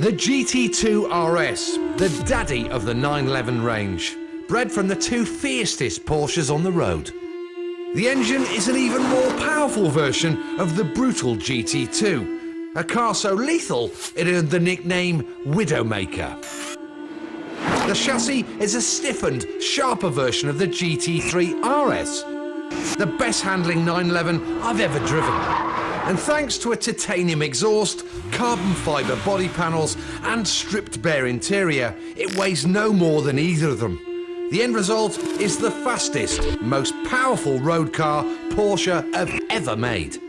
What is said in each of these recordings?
The GT2 RS, the daddy of the 911 range, bred from the two fiercest Porsches on the road. The engine is an even more powerful version of the brutal GT2, a car so lethal it earned the nickname Widowmaker. The chassis is a stiffened, sharper version of the GT3 RS, the best handling 911 I've ever driven. And thanks to a titanium exhaust, carbon fibre body panels and stripped bare interior, it weighs no more than either of them. The end result is the fastest, most powerful road car Porsche have ever made.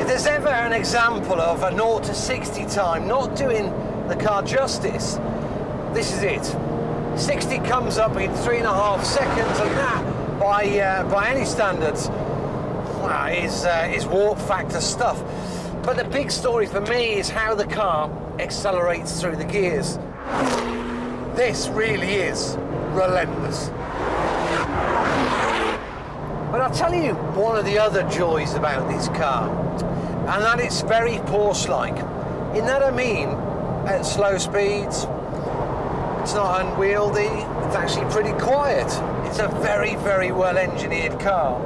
If there's ever an example of a 0 to 60 time not doing the car justice, this is it. 60 comes up in 3.5 seconds, and that, by any standards, is warp factor stuff. But the big story for me is how the car accelerates through the gears. This really is relentless. But I'll tell you one of the other joys about this car, and that it's very Porsche-like. In that I mean, at slow speeds, it's not unwieldy, it's actually pretty quiet. It's a very, very well-engineered car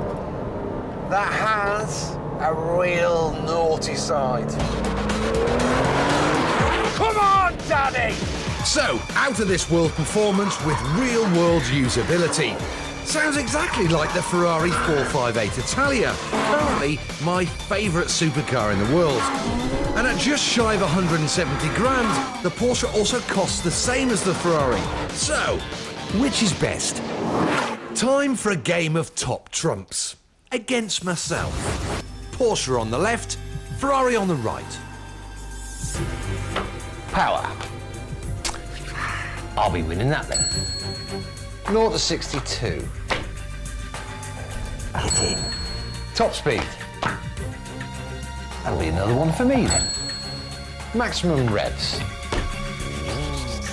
that has a real naughty side. Come on, Daddy! So, out of this world performance with real world usability. Sounds exactly like the Ferrari 458 Italia, currently my favourite supercar in the world. And at just shy of 170 grand, the Porsche also costs the same as the Ferrari. So, which is best? Time for a game of top trumps. Against myself. Porsche on the left, Ferrari on the right. Power. I'll be winning that then. 0 to 62. Get in. Top speed. That'll be another one for me then. Maximum revs.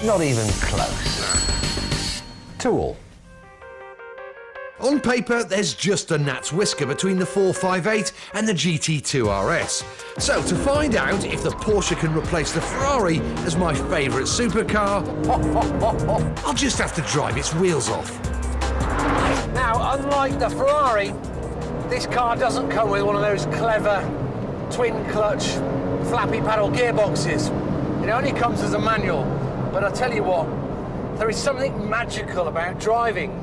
Not even close. 2 all. On paper, there's just a gnat's whisker between the 458 and the GT2 RS. So to find out if the Porsche can replace the Ferrari as my favourite supercar, I'll just have to drive its wheels off. Now, unlike the Ferrari, this car doesn't come with one of those clever twin-clutch, flappy paddle gearboxes. It only comes as a manual. But I tell you what, there is something magical about driving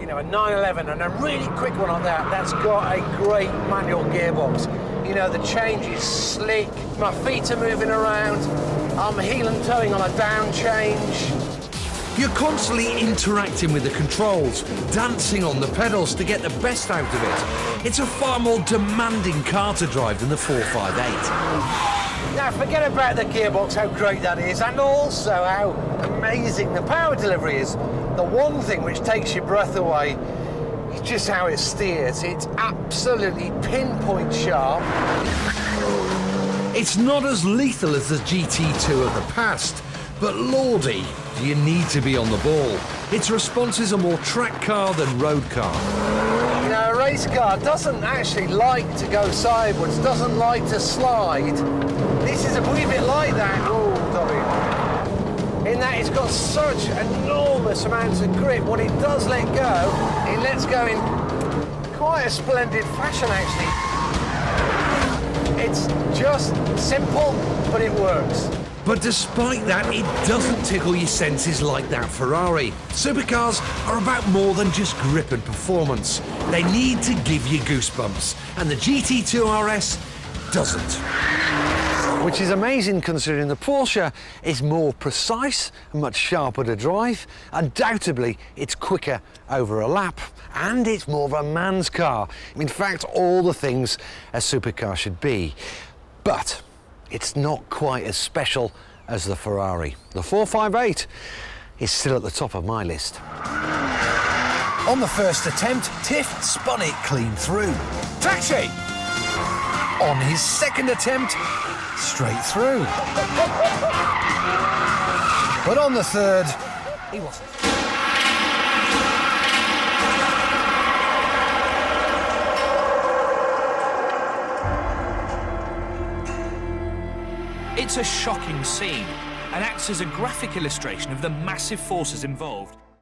a 911 and a really quick one on that's got a great manual gearbox. You know, the change is slick, my feet are moving around, I'm heel and toeing on a down change. You're constantly interacting with the controls, dancing on the pedals to get the best out of it. It's a far more demanding car to drive than the 458. Now, forget about the gearbox, how great that is, and also how amazing the power delivery is. The one thing which takes your breath away is just how it steers. It's absolutely pinpoint sharp. It's not as lethal as the GT2 of the past, but lordy, do you need to be on the ball. Its response is a more track car than road car. You know, a race car doesn't actually like to go sideways, doesn't like to slide. This is a wee bit like that. Oh, Dobby. In that it's got such enormous amounts of grip. When it does let go, it lets go in quite a splendid fashion, actually. It's just simple, but it works. But despite that, it doesn't tickle your senses like that Ferrari. Supercars are about more than just grip and performance. They need to give you goosebumps, and the GT2 RS doesn't. Which is amazing considering the Porsche is more precise and much sharper to drive. Undoubtedly, it's quicker over a lap, and it's more of a man's car. In fact, all the things a supercar should be. But it's not quite as special as the Ferrari. The 458 is still at the top of my list. On the first attempt, Tiff spun it clean through. Taxi! On his second attempt, straight through. But on the third, he wasn't. It's a shocking scene and acts as a graphic illustration of the massive forces involved